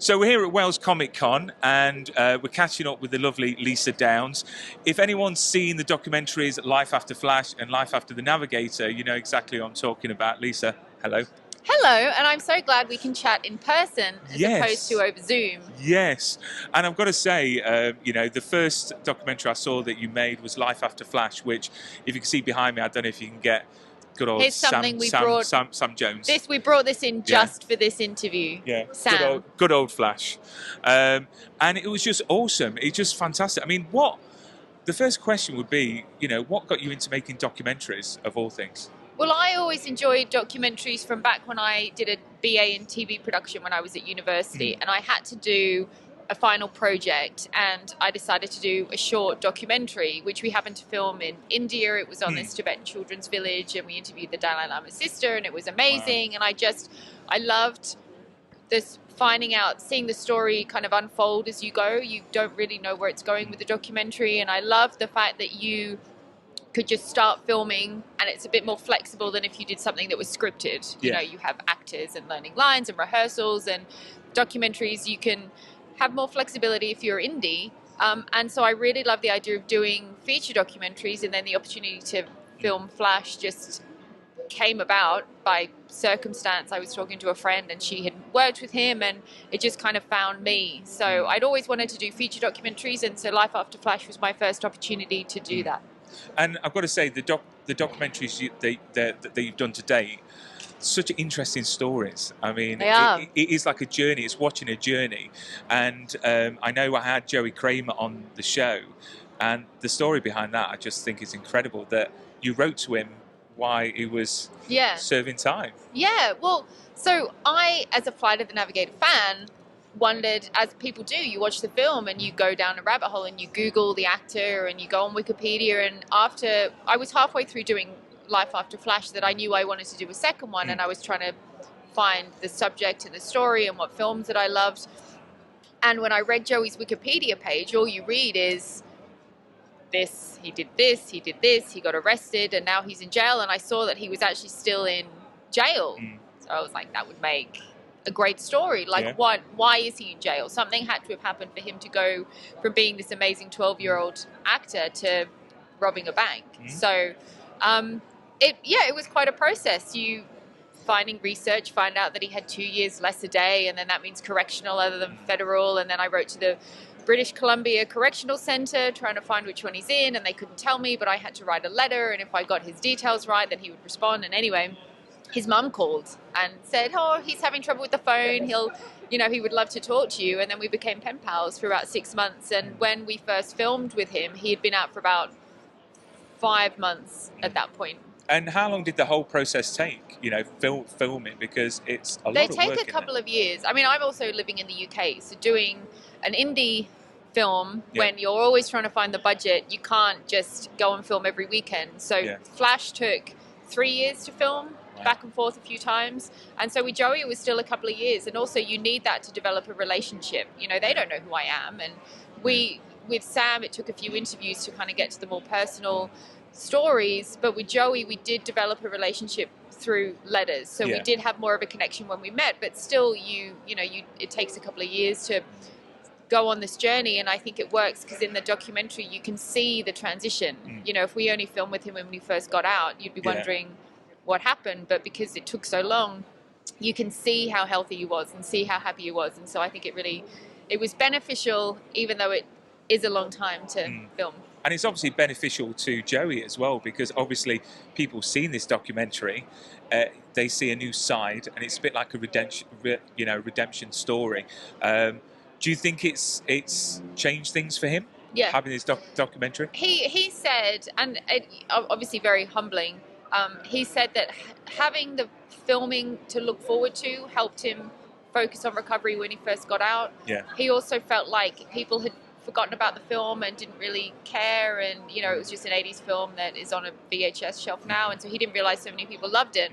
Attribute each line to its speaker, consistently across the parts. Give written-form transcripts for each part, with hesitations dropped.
Speaker 1: So we're here at Wales Comic Con, and we're catching up with the lovely Lisa Downs. If anyone's seen the documentaries Life After Flash and Life After the Navigator, you know exactly what I'm talking about. Lisa, hello.
Speaker 2: Hello, and I'm so glad we can chat in person as opposed to over Zoom.
Speaker 1: Yes, and I've got to say, the first documentary I saw that you made was Life After Flash, which, if you can see behind me, I don't know if you can get good old
Speaker 2: Here's something
Speaker 1: Sam Jones.
Speaker 2: We brought this in just for this interview.
Speaker 1: Yeah,
Speaker 2: Sam.
Speaker 1: good old Flash, and it was just awesome. It's just fantastic. I mean, the first question would be, what got you into making documentaries of all things?
Speaker 2: Well, I always enjoyed documentaries from back when I did a BA in TV production when I was at university, and I had to do a final project, and I decided to do a short documentary, which we happened to film in India. It was on this Tibetan children's village, and we interviewed the Dalai Lama's sister, and it was amazing. Wow. And I loved this, finding out, seeing the story kind of unfold as you go. You don't really know where it's going with the documentary, and I love the fact that you could just start filming and it's a bit more flexible than if you did something that was scripted. You know, you have actors and learning lines and rehearsals, and documentaries you can have more flexibility if you're indie. And so I really love the idea of doing feature documentaries, and then the opportunity to film Flash just came about by circumstance. I was talking to a friend and she had worked with him, and it just kind of found me. So I'd always wanted to do feature documentaries, and so Life After Flash was my first opportunity to do that.
Speaker 1: And I've got to say, the documentaries that you've done to date, such interesting stories. I mean, it is like a journey. It's watching a journey. And I know I had Joey Kramer on the show, and the story behind that, I just think is incredible, that you wrote to him why he was serving time. Yeah,
Speaker 2: well, so I, as a Flight of the Navigator fan, wondered, as people do, you watch the film and you go down a rabbit hole and you Google the actor and you go on Wikipedia, and after I was halfway through doing Life After Flash that I knew I wanted to do a second one, and I was trying to find the subject and the story and what films that I loved. And when I read Joey's Wikipedia page, all you read is this, he did this, he got arrested, and now he's in jail, and I saw that he was actually still in jail. So I was like, that would make a great story. Like, why is he in jail? Something had to have happened for him to go from being this amazing 12-year-old actor to robbing a bank. So it was quite a process. You finding research, find out that he had 2 years less a day, and then that means correctional other than federal. And then I wrote to the British Columbia Correctional Centre trying to find which one he's in, and they couldn't tell me, but I had to write a letter, and if I got his details right, then he would respond. And anyway, his mum called and said, he's having trouble with the phone. He would love to talk to you. And then we became pen pals for about 6 months. And when we first filmed with him, he had been out for about 5 months at that point.
Speaker 1: And how long did the whole process take, filming? Because it's a lot of work.
Speaker 2: They take a couple of years. I mean, I'm also living in the UK, so doing an indie film when you're always trying to find the budget, you can't just go and film every weekend. So Flash took 3 years to film, back and forth a few times. And so with Joey, it was still a couple of years. And also you need that to develop a relationship. They don't know who I am. And with Sam, it took a few interviews to kind of get to the more personal stories. But with Joey, we did develop a relationship through letters. So we did have more of a connection when we met, but still it takes a couple of years to go on this journey. And I think it works because in the documentary, you can see the transition. If we only filmed with him when we first got out, you'd be wondering what happened, but because it took so long, you can see how healthy he was and see how happy he was. And so I think it was beneficial, even though it is a long time to film.
Speaker 1: And it's obviously beneficial to Joey as well, because obviously people seeing this documentary, they see a new side, and it's a bit like a redemption story. Do you think it's changed things for him? Having this documentary.
Speaker 2: He said, and it, obviously very humbling. He said that having the filming to look forward to helped him focus on recovery when he first got out. He also felt like people had forgotten about the film and didn't really care, and it was just an 80s film that is on a VHS shelf now, and so he didn't realize so many people loved it.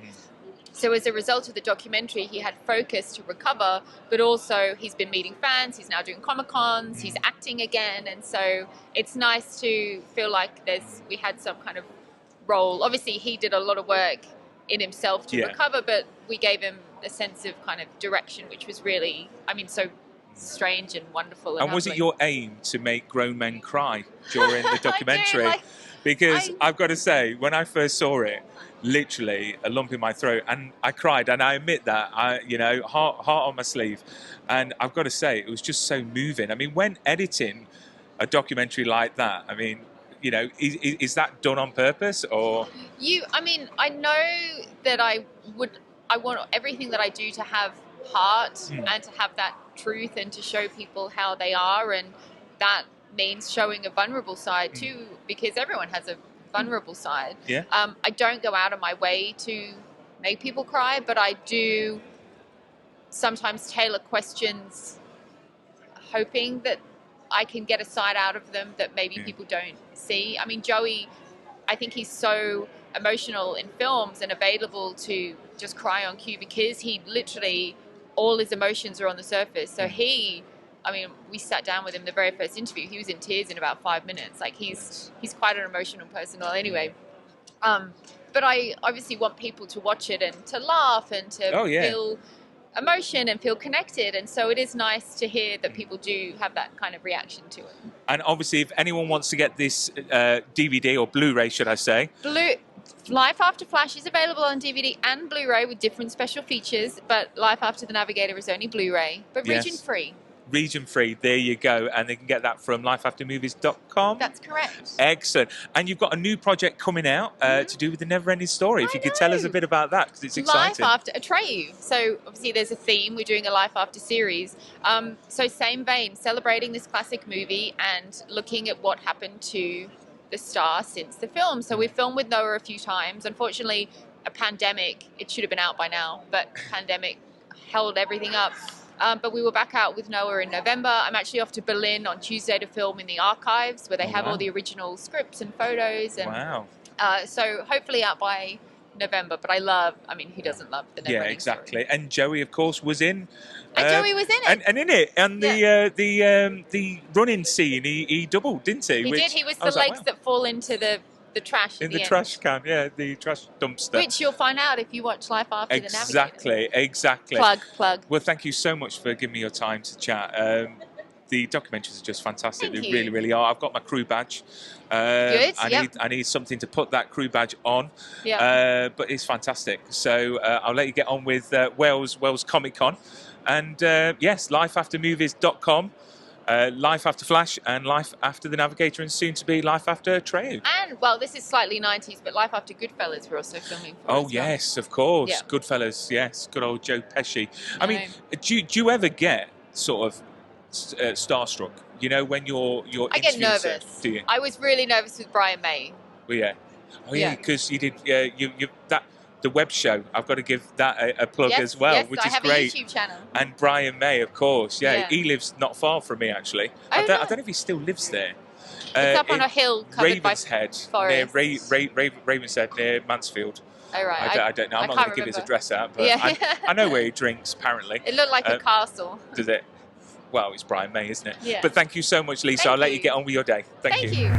Speaker 2: So as a result of the documentary, he had focus to recover, but also he's been meeting fans, he's now doing Comic-Cons, he's acting again, and so it's nice to feel like we had some kind of role. Obviously, he did a lot of work in himself to recover, but we gave him a sense of kind of direction, which was really, so strange and wonderful.
Speaker 1: And was it your aim to make grown men cry during the documentary? Because I've got to say, when I first saw it, literally a lump in my throat, and I cried, and I admit that, heart on my sleeve. And I've got to say, it was just so moving. I mean, when editing a documentary like that, I mean, is that done on purpose, or?
Speaker 2: I know that I want everything that I do to have heart and to have that truth and to show people how they are, and that means showing a vulnerable side too, because everyone has a vulnerable side.
Speaker 1: Yeah.
Speaker 2: I don't go out of my way to make people cry, but I do sometimes tailor questions hoping that I can get a side out of them that maybe people don't see. I mean, Joey, I think he's so emotional in films and available to just cry on cue, because he literally, all his emotions are on the surface. So we sat down with him the very first interview. He was in tears in about 5 minutes. Like he's quite an emotional person. Well, anyway, but I obviously want people to watch it and to laugh and to feel emotion and feel connected. And so it is nice to hear that people do have that kind of reaction to it.
Speaker 1: And obviously, if anyone wants to get this DVD or Blu-ray, should I say?
Speaker 2: Life After Flash is available on DVD and Blu-ray with different special features, but Life After the Navigator is only Blu-ray, but region-free.
Speaker 1: Region-free, there you go. And they can get that from lifeaftermovies.com.
Speaker 2: That's correct.
Speaker 1: Excellent. And you've got a new project coming out to do with the Never-Ending Story. If you could tell us a bit about that, because it's exciting.
Speaker 2: Life After Atreyu. So obviously there's a theme. We're doing a Life After series. So same vein, celebrating this classic movie and looking at what happened to the star since the film. So we filmed with Noah a few times. Unfortunately, a pandemic, it should have been out by now, but pandemic held everything up. But we were back out with Noah in November. I'm actually off to Berlin on Tuesday to film in the archives, where they have all the original scripts and photos. And, so hopefully out by November. But who doesn't love the Never-Ending Story?
Speaker 1: And Joey, of course, was in.
Speaker 2: And Joey was in it.
Speaker 1: And in it. And the running scene, he doubled, didn't he?
Speaker 2: He did. He was the legs that fall into the trash
Speaker 1: in the trash can, the trash dumpster.
Speaker 2: Which you'll find out if you watch Life After the Navigator.
Speaker 1: Exactly.
Speaker 2: Plug.
Speaker 1: Well, thank you so much for giving me your time to chat. The documentaries are just fantastic.
Speaker 2: Thank
Speaker 1: they
Speaker 2: you.
Speaker 1: really, really are. I've got my crew badge.
Speaker 2: Good.
Speaker 1: I need something to put that crew badge on.
Speaker 2: Yeah.
Speaker 1: But it's fantastic. So I'll let you get on with Wales Comic Con. And lifeaftermovies.com. Life After Flash and Life After the Navigator, and soon to be Life After Atreyu.
Speaker 2: And, well, this is slightly 90s, but Life After Goodfellas we're also filming for.
Speaker 1: Oh, yes, of course.
Speaker 2: Yeah.
Speaker 1: Goodfellas, yes. Good old Joe Pesci. I mean, do you ever get sort of starstruck? When you're
Speaker 2: I get nervous.
Speaker 1: Do you?
Speaker 2: I was really nervous with Brian May.
Speaker 1: Well, yeah. Oh, yeah, because you did the web show. I've got to give that a plug as well, which is great.
Speaker 2: I have a YouTube channel.
Speaker 1: And Brian May, of course. He lives not far from me, actually. I don't know if he still lives there.
Speaker 2: It's up on a hill covered by
Speaker 1: Ravenshead,
Speaker 2: forest.
Speaker 1: near Ravenshead, near Mansfield.
Speaker 2: Oh, right.
Speaker 1: I don't know. I'm not going to give his address out, but I know where he drinks, apparently.
Speaker 2: It looked like a castle.
Speaker 1: Does it? Well, it's Brian May, isn't it?
Speaker 2: Yeah.
Speaker 1: But thank you so much, Lisa. I'll let you get on with your day. Thank you.